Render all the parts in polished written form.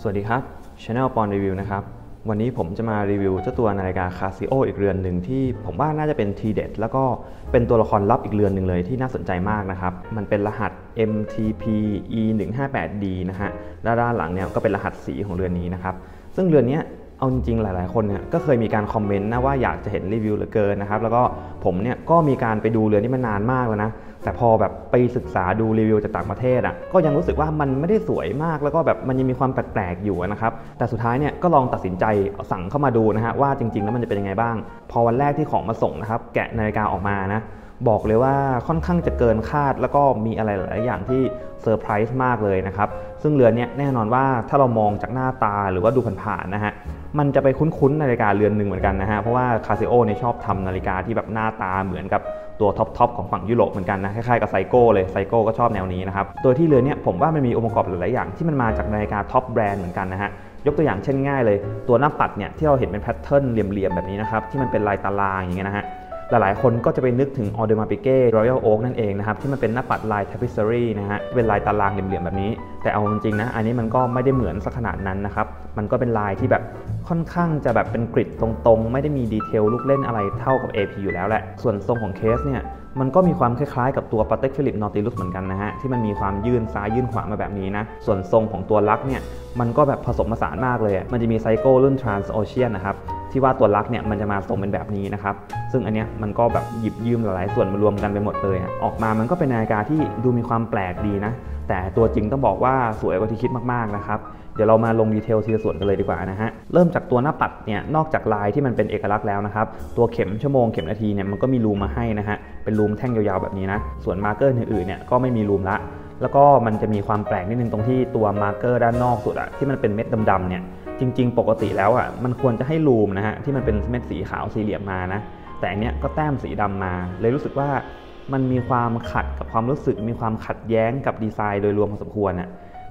สวัสดีครับ Channel ปอนรีวิวนะครับวันนี้ผมจะมารีวิวเจ้าตัวนาฬิกา Casio อีกเรือนหนึ่งที่ผมว่าน่าจะเป็นทีเด็ดแล้วก็เป็นตัวละครลับอีกเรือนหนึ่งเลยที่น่าสนใจมากนะครับมันเป็นรหัส MTP E158D นะฮะด้านหลังเนี่ยก็เป็นรหัสสีของเรือนนี้นะครับซึ่งเรือนนี้เอาจริงๆหลายๆคนเนี่ยก็เคยมีการคอมเมนต์นะว่าอยากจะเห็นรีวิวเหลือเกินนะครับแล้วก็ผมเนี่ยก็มีการไปดูเรือนนี้มานานมากแล้วนะแต่พอแบบไปศึกษาดูรีวิวจากต่างประเทศก็ยังรู้สึกว่ามันไม่ได้สวยมากแล้วก็แบบมันยังมีความแปลกๆอยู่นะครับแต่สุดท้ายเนี่ยก็ลองตัดสินใจสั่งเข้ามาดูนะฮะว่าจริงๆแล้วมันจะเป็นยังไงบ้างพอวันแรกที่ของมาส่งนะครับแกะนาฬิกาออกมานะบอกเลยว่าค่อนข้างจะเกินคาดแล้วก็มีอะไรหลายอย่างที่เซอร์ไพรส์มากเลยนะครับซึ่งเรือนนี้แน่นอนว่าถ้าเรามองจากหน้าตาหรือว่าดูผ่านๆนะฮะมันจะไปคุ้นๆนาฬิกาเรือนหนึ่งเหมือนกันนะฮะเพราะว่า Casio เนี่ยชอบทำนาฬิกาที่แบบหน้าตาเหมือนกับตัวท็อปของฝั่งยุโรปเหมือนกันนะคล้ายๆกับไซโก้เลยไซโก้ก็ชอบแนวนี้นะครับโดยที่เรือนนี้ผมว่ามันมีองค์ประกอบหลายๆอย่างที่มันมาจากนาฬิกาท็อปแบรนด์เหมือนกันนะฮะยกตัวอย่างเช่นง่ายเลยตัวหน้าปัดเนี่ยที่เราเห็นเป็นแพทเทิร์นเหลี่ยมๆแบบนี้นะครับที่มันเป็นลายตารางอย่างเงี้ยนะฮะหลายๆคนก็จะไปนึกถึง Audemars Piguet Royal Oak นั่นเองนะครับที่มันเป็นหน้าปัดลาย Tapisserie นะฮะเป็นลายตารางเหลี่ยมๆแบบนี้แต่เอาจริงๆนะอันนี้มันก็ไม่ได้เหมือนสักขนาดนั้นนะครับมันก็เป็นลายที่แบบค่อนข้างจะแบบเป็นกริดตรงๆไม่ได้มีดีเทลลูกเล่นอะไรเท่ากับ AP อยู่แล้วแหละส่วนทรงของเคสเนี่ยมันก็มีความคล้ายๆกับตัว Patek Philippe Nautilus เหมือนกันนะฮะที่มันมีความยื่นซ้ายยื่นขวามาแบบนี้นะส่วนทรงของตัวลักเนี่ยมันก็แบบผสมผสานมากเลยมันจะมีไซโก้รุ่น Transocean นะครับที่ว่าตัวลักเนี่ยมันจะมาทรงเป็นแบบนี้นะครับซึ่งอันเนี้ยมันก็แบบหยิบยืมหลายๆส่วนมารวมกันไปหมดเลยออกมามันก็เป็นนาฬิกาที่ดูมีความแปลกดีนะแต่ตัวจริงต้องบอกว่าสวยกว่าที่คิดมากๆนะครับเดี๋ยวเรามาลงดีเทลทีละส่วนกันเลยดีกว่านะฮะเริ่มจากตัวหน้าปัดเนี่ยนอกจากลายที่มันเป็นเอกลักษณ์แล้วนะครับตัวเข็มชั่วโมงเข็มนาทีเนี่ยมันก็มีรูมมาให้นะฮะเป็นรูมแท่งยาวๆแบบนี้นะส่วนมาร์เกอร์อื่นๆเนี่ยก็ไม่มีรูมละแล้วก็มันจะมีความแปลกนิดนึงตรงที่ตัวมาร์เกอร์ด้านนอกสุดที่มันเป็นเม็ดดำๆเนี่ยจริงๆปกติแล้วมันควรจะให้รูมนะฮะที่มันเป็นเม็ดสีขาวสี่เหลี่ยมมานะแต่อันเนี้ยก็แต้มสีดำมาเลยรู้สึกว่ามันมีความขัดกับความรู้สึกมีความขัดแย้งกับดีไซน์โดยรวมพอสมควร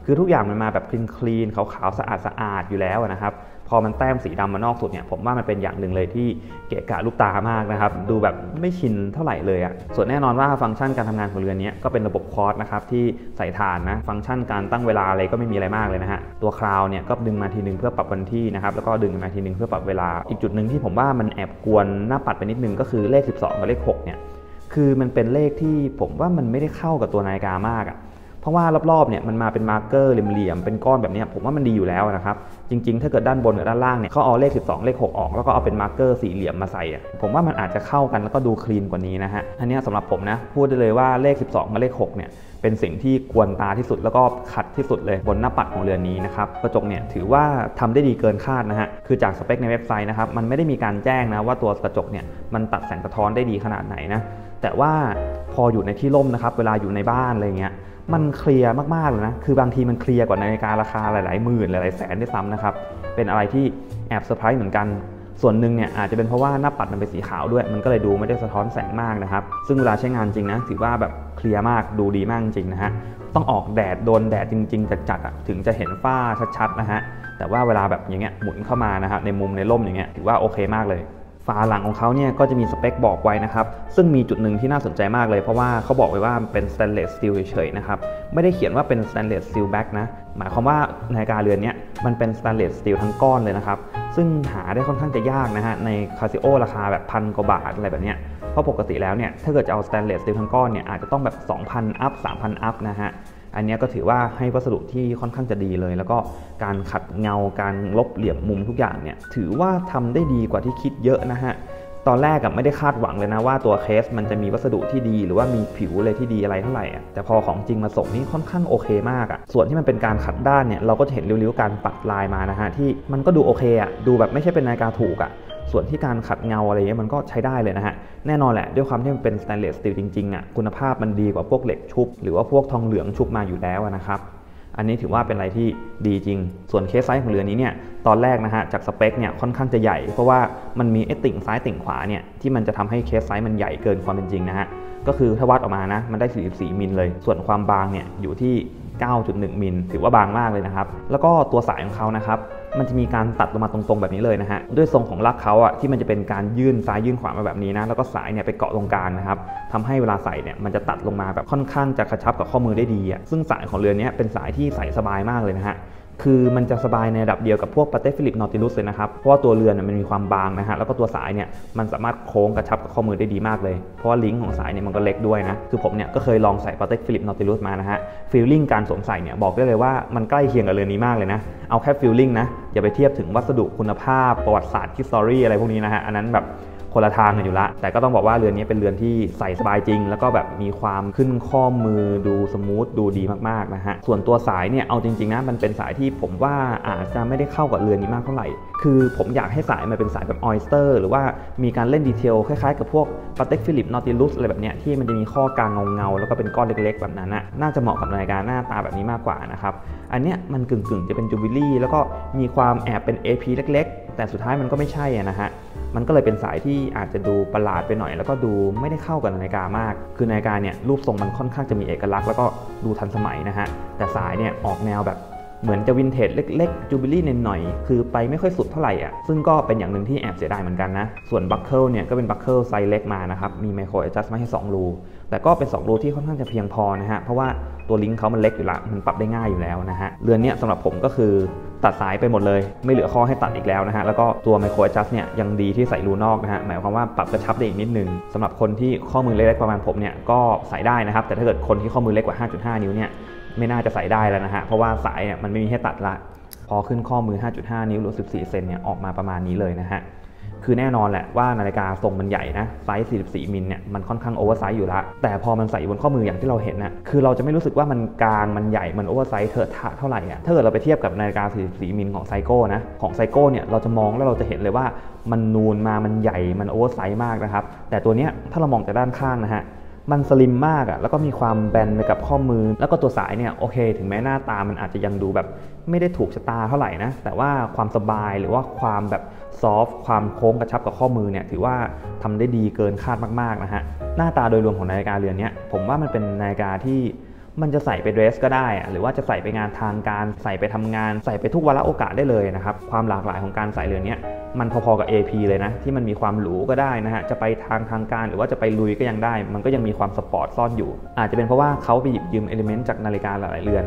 คือทุกอย่างมันมาแบบคลีนขาวๆสะอาดอยู่แล้วนะครับพอมันแต้มสีดำมานอกสุดเนี่ยผมว่ามันเป็นอย่างหนึ่งเลยที่เกะกะลูกตามากนะครับดูแบบไม่ชินเท่าไหร่เลยส่วนแน่นอนว่าฟังก์ชันการทำงานของเรือนนี้ก็เป็นระบบคอร์สนะครับที่ใส่ฐานนะฟังก์ชันการตั้งเวลาอะไรก็ไม่มีอะไรมากเลยนะฮะตัวคราวเนี่ยก็ดึงมาทีนึงเพื่อปรับวันที่นะครับแล้วก็ดึงมาทีนึงเพื่อปรับเวลาอีกจุดหนึ่งที่ผมว่ามันแอบกวนหน้าปัดไปนิดนึงก็คือเลข12กับเลข6เนี่ยคือมันเป็นเลขที่ผมว่ามันไม่ได้เข้ากับตัวนาฬิกามากเพราะว่ารอบๆเนี่ยมันมาเป็นมาร์กเกอร์เหลี่ยมๆเป็นก้อนแบบนี้ผมว่ามันดีอยู่แล้วนะครับจริงๆถ้าเกิดด้านบนกับด้านล่างเนี่ยเขาเอาเลข12เลข6ออกแล้วก็เอาเป็นมาร์กเกอร์สี่เหลี่ยมมาใส่ผมว่ามันอาจจะเข้ากันแล้วก็ดูคลีนกว่านี้นะฮะอันนี้สำหรับผมนะพูดได้เลยว่าเลข12กับเลข6เนี่ยเป็นสิ่งที่กวนตาที่สุดแล้วก็ขัดที่สุดเลยบนหน้าปัดของเรือนนี้นะครับกระจกเนี่ยถือว่าทำได้ดีเกินคาดนะฮะคือจากสเปคในเว็บไซต์นะครับมันไม่ได้มีการแจ้งนะว่าตัวกระจกเนี่ยมันตัดแสงสะท้อนได้ดีขนาดไหนนะแต่ว่าพออยู่ในที่ร่มนะครับเวลาอยู่ในบ้านอะไรเงี้ยมันเคลียร์มากๆเลยนะคือบางทีมันเคลียร์กว่านาฬิการาคาหลายๆหมื่นหลายๆแสนด้วยซ้ำนะครับเป็นอะไรที่แอบเซอร์ไพรส์เหมือนกันส่วนหนึ่งเนี่ยอาจจะเป็นเพราะว่าหน้าปัดมันเป็นสีขาวด้วยมันก็เลยดูไม่ได้สะท้อนแสงมากนะครับซึ่งเวลาใช้งานจริงนะถือว่าแบบเคลียร์มากดูดีมากจริงนะฮะต้องออกแดดโดนแดดจริงๆจัดๆถึงจะเห็นฝ้าชัดๆนะฮะแต่ว่าเวลาแบบอย่างเงี้ยหมุนเข้ามานะครับในมุมในร่มอย่างเงี้ยถือว่าโอเคมากเลยฝาหลังของเขาเนี่ยก็จะมีสเปคบอกไว้นะครับซึ่งมีจุดหนึ่งที่น่าสนใจมากเลยเพราะว่าเขาบอกไว้ว่าเป็น stainless steel เฉยๆนะครับไม่ได้เขียนว่าเป็น stainless steel back นะหมายความว่านาฬิกาเรือนนี้มันเป็น stainless steel ทั้งก้อนเลยนะครับซึ่งหาได้ค่อนข้างจะยากนะฮะใน Casio ราคาแบบ1,000 กว่าบาทอะไรแบบเนี้ยเพราะปกติแล้วเนี่ยถ้าเกิดจะเอา stainless steel ทั้งก้อนเนี่ยอาจจะต้องแบบ 2,000 อัพ 3,000 อัพนะฮะอันนี้ก็ถือว่าให้วัสดุที่ค่อนข้างจะดีเลยแล้วก็การขัดเงาการลบเหลี่ยมมุมทุกอย่างเนี่ยถือว่าทำได้ดีกว่าที่คิดเยอะนะฮะตอนแรกไม่ได้คาดหวังเลยนะว่าตัวเคสมันจะมีวัสดุที่ดีหรือว่ามีผิวอะไรที่ดีอะไรเท่าไหร่แต่พอของจริงมาส่งนี่ค่อนข้างโอเคมากส่วนที่มันเป็นการขัดด้านเนี่ยเราก็จะเห็นริ้วๆการปัดลายมานะฮะที่มันก็ดูโอเคดูแบบไม่ใช่เป็นนาฬิกาถูกส่วนที่การขัดเงาอะไรเงี้ยมันก็ใช้ได้เลยนะฮะแน่นอนแหละด้วยความที่มันเป็น stainless steel จริงๆคุณภาพมันดีกว่าพวกเหล็กชุบหรือว่าพวกทองเหลืองชุบมาอยู่แล้วนะครับอันนี้ถือว่าเป็นอะไรที่ดีจริงส่วนเคสไซส์ของเรือนนี้เนี่ยตอนแรกนะฮะจากสเปคเนี่ยค่อนข้างจะใหญ่เพราะว่ามันมีติ่งซ้ายติ่งขวาเนี่ยที่มันจะทำให้เคสไซส์มันใหญ่เกินความเป็นจริงนะฮะก็คือถ้าวัดออกมานะมันได้44มิลเลยส่วนความบางเนี่ยอยู่ที่ 9.1 มิลถือว่าบางมากเลยนะครับแล้วก็ตัวสายของเขานะครับมันจะมีการตัดลงมาตรงๆแบบนี้เลยนะฮะด้วยทรงของลักเขาที่มันจะเป็นการยื่นซ้ายยื่นขวามาแบบนี้นะแล้วก็สายเนี่ยไปเกาะตรงกลางนะครับทำให้เวลาใส่เนี่ยมันจะตัดลงมาแบบค่อนข้างจะกระชับกับข้อมือได้ดีซึ่งสายของเรือนนี้เป็นสายที่ใส่สบายมากเลยนะฮะ คือมันจะสบายในระดับเดียวกับพวก Patek Philippe Nautilus เลยนะครับเพราะว่าตัวเรือนมันมีความบางนะฮะแล้วก็ตัวสายเนี่ยมันสามารถโค้งกระชับกับข้อมือได้ดีมากเลยเพราะว่าลิงก์ของสายเนี่ยมันก็เล็กด้วยนะคือผมเนี่ยก็เคยลองใส่ Patek Philippe Nautilus มานะฮะฟีลลิ่งการสวมใส่เนี่ยบอกได้เลยว่ามันใกล้เคียงกับเรือนนี้มากเลยนะเอาแค่ฟีลลิ่งนะอย่าไปเทียบถึงวัสดุคุณภาพประวัติศาสตร์ history อะไรพวกนี้นะฮะอันนั้นแบบคนละทางกันอยู่ละแต่ก็ต้องบอกว่าเรือนนี้เป็นเรือนที่ใส่สบายจริงแล้วก็แบบมีความขึ้นข้อมือดูสมูทดูดีมากๆนะฮะส่วนตัวสายเนี่ยเอาจริงๆนะมันเป็นสายที่ผมว่าอาจจะไม่ได้เข้ากับเรือนนี้มากเท่าไหร่คือผมอยากให้สายมันเป็นสายแบบออยสเตอร์หรือว่ามีการเล่นดีเทลคล้ายๆกับพวก Patek Philippe Nautilus อะไรแบบเนี้ยที่มันจะมีข้อกลางเงาๆแล้วก็เป็นก้อนเล็กๆแบบนั้นน่าจะเหมาะกับนาฬิกาหน้าตาแบบนี้มากกว่านะครับอันเนี้ยมันกึ่งๆจะเป็นจูบิลี่แล้วก็มีความแอบเป็น AP เล็กๆแต่สุดท้ายมันก็ไม่ใช่นะฮะมันก็เลยเป็นสายที่อาจจะดูประหลาดไปหน่อยแล้วก็ดูไม่ได้เข้ากับนาฬิกามากคือนาฬิกาเนี่ยรูปทรงมันค่อนข้างจะมีเอกลักษณ์แล้วก็ดูทันสมัยนะฮะแต่สายเนี่ยออกแนวแบบเหมือนจะวินเทจเล็กๆจูบิลี่หน่อยๆคือไปไม่ค่อยสุดเท่าไหร่อ่ะซึ่งก็เป็นอย่างหนึ่งที่แอบเสียดายเหมือนกันนะส่วนบัคเกิลเนี่ยก็เป็นบัคเกิลไซส์เล็กมานะครับมีไมโครแอดจัสต์มาให้2รูแต่ก็เป็น2รูที่ค่อนข้างจะเพียงพอนะฮะเพราะว่าตัวลิงก์เขามันเล็กอยู่ละมันปรับได้ง่ายอยู่แล้วนะฮะเรือนนี้สำหรับผมก็คือตัดสายไปหมดเลยไม่เหลือข้อให้ตัดอีกแล้วนะฮะแล้วก็ตัวไมโครแอดจัสต์เนี่ยยังดีที่ใส่รูนอกนะฮะหมายความว่าปรับกระชับได้อีกนิดนึงสำหรับคนที่ข้อมือเล็กๆประมาณผมเนี่ยก็ใส่ได้นะครับแต่ถ้าเกิดคนที่ข้อมือเล็กกว่า 5.5 นิ้วเนี่ยไม่น่าจะใส่ได้แล้วนะฮะเพราะว่าสายเนี่ยมันไม่มีให้ตัดละพอขึ้นข้อมือ 5.5 นิ้วหรือ14 เซนเนี่ยออกมาประมาณนี้เลยนะฮะคือแน่นอนแหละว่านาฬิกาทรงมันใหญ่นะไซส์44มิลเนี่ยมันค่อนข้างโอเวอร์ไซส์อยู่ละแต่พอมันใส่บนข้อมืออย่างที่เราเห็นนะคือเราจะไม่รู้สึกว่ามันกลางมันใหญ่มันโอเวอร์ไซส์เถอะทะเท่าไหร่อ่ะถ้าเกิดเราไปเทียบกับนาฬิกา44มิลของไซโก้นะของไซโก้เนี่ยเราจะมองแล้วเราจะเห็นเลยว่ามันนูนมามันใหญ่มันโอเวอร์ไซส์มากนะครับแต่ตัวเนี้ยถ้าเรามองจากด้านข้างนะฮะมันสลิมมากอ่ะแล้วก็มีความแบนไปกับข้อมือแล้วก็ตัวสายเนี่ยโอเคถึงแม้หน้าตามันอาจจะยังดูแบบไม่ได้ถูกชะตาเท่าไหร่นะแต่ว่าความสบายหรือว่าความแบบซอฟต์ความโค้งกระชับกับข้อมือเนี่ยถือว่าทำได้ดีเกินคาดมากๆนะฮะหน้าตาโดยรวมของนาฬิกาเรือนนี้ผมว่ามันเป็นนาฬิกาที่มันจะใส่ไปเดรสก็ได้หรือว่าจะใส่ไปงานทางการใส่ไปทำงานใส่ไปทุกวาระโอกาสได้เลยนะครับความหลากหลายของการใส่เรือนนี้มันพอๆกับ AP เลยนะที่มันมีความหรูก็ได้นะฮะจะไปทางการหรือว่าจะไปลุยก็ยังได้มันก็ยังมีความสปอร์ตซ่อนอยู่อาจจะเป็นเพราะว่าเขาไปหยิบยืมเอลิเมนต์จากนาฬิกาหลายๆเรือน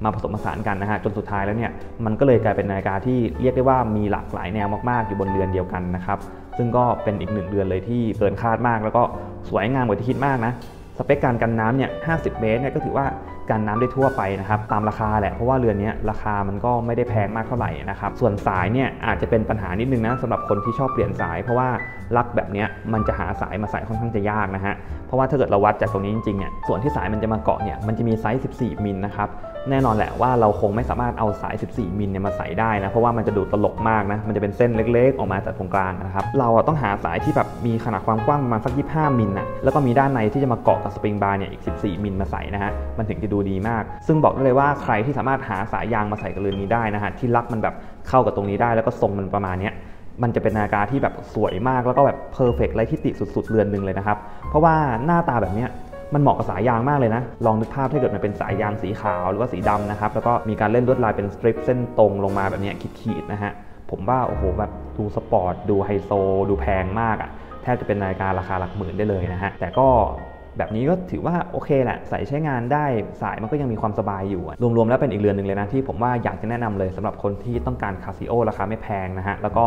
มาผสมผสานกันนะฮะจนสุดท้ายแล้วเนี่ยมันก็เลยกลายเป็นนาฬิกาที่เรียกได้ว่ามีหลากหลายแนวมากๆอยู่บนเรือนเดียวกันนะครับซึ่งก็เป็นอีก1เรือนเลยที่เกินคาดมากแล้วก็สวยงามกว่าที่คิดมากนะสเปคการกันน้ำเนี่ย50 เมตรเนี่ยก็ถือว่ากันน้ำได้ทั่วไปนะครับตามราคาแหละเพราะว่าเรือนนี้ราคามันก็ไม่ได้แพงมากเท่าไหร่นะครับส่วนสายเนี่ยอาจจะเป็นปัญหานิดนึงนะสำหรับคนที่ชอบเปลี่ยนสายเพราะว่าลักแบบนี้มันจะหาสายมาใส่ค่อนข้างจะยากนะฮะเพราะว่าถ้าเกิดเราวัดจากตรงนี้จริงๆเนี่ยส่วนที่สายมันจะมาเกาะเนี่ยมันจะมีไซส์14มิลนะครับแน่นอนแหละว่าเราคงไม่สามารถเอาสาย14มิลเนี่ยมาใส่ได้นะเพราะว่ามันจะดูตลกมากนะมันจะเป็นเส้นเล็กๆออกมาจากตรงกลางนะครับเราต้องหาสายที่แบบมีขนาดความกว้างประมาณสัก25มิลนะแล้วก็มีด้านในที่จะมาเกาะกับสปริงบาร์เนี่ยอีก14มิลมาใส่นะฮะมันถึงจะดูดีมากซึ่งบอกได้เลยว่าใครที่สามารถหาสายยางมาใส่กับเรือนนี้ได้นะฮะที่ลักมันแบบเข้ากับตรงนี้ได้แล้วก็ทรงมันประมาณนี้มันจะเป็นนาฬิกาที่แบบสวยมากแล้วก็แบบเพอร์เฟกต์ไร้ที่ติสุดๆเรือนหนึ่งเลยนะครับเพราะว่าหน้าตาแบบนี้มันเหมาะกับสายยางมากเลยนะลองนึกภาพถ้าเกิดมันเป็นสายยางสีขาวหรือว่าสีดำนะครับแล้วก็มีการเล่นลวดลายเป็นสตริปเส้นตรงลงมาแบบนี้ขีดๆนะฮะผมว่าโอ้โหแบบดูสปอร์ตดูไฮโซดูแพงมากอ่ะแทบจะเป็นนาฬิการาคาหลักหมื่นได้เลยนะฮะแต่ก็แบบนี้ก็ถือว่าโอเคแหละใส่ใช้งานได้สายมันก็ยังมีความสบายอยู่รวมๆแล้วเป็นอีกเรือนหนึ่งเลยนะที่ผมว่าอยากจะแนะนำเลยสำหรับคนที่ต้องการคาซิโอราคาไม่แพงนะฮะแล้วก็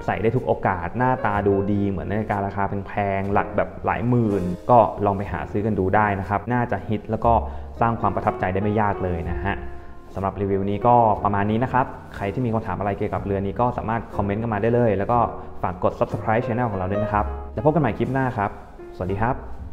ใส่ได้ทุกโอกาสหน้าตาดูดีเหมือนนาฬิการาคาแพงๆหลักแบบหลายหมื่นก็ลองไปหาซื้อกันดูได้นะครับน่าจะฮิตแล้วก็สร้างความประทับใจได้ไม่ยากเลยนะฮะสำหรับรีวิวนี้ก็ประมาณนี้นะครับใครที่มีคำถามอะไรเกี่ยวกับเรือนนี้ก็สามารถคอมเมนต์กันมาได้เลยแล้วก็ฝากกด Subscribe Channel ของเราด้วยนะครับแล้วพบกันใหม่คลิปหน้าครับสวัสดีครับ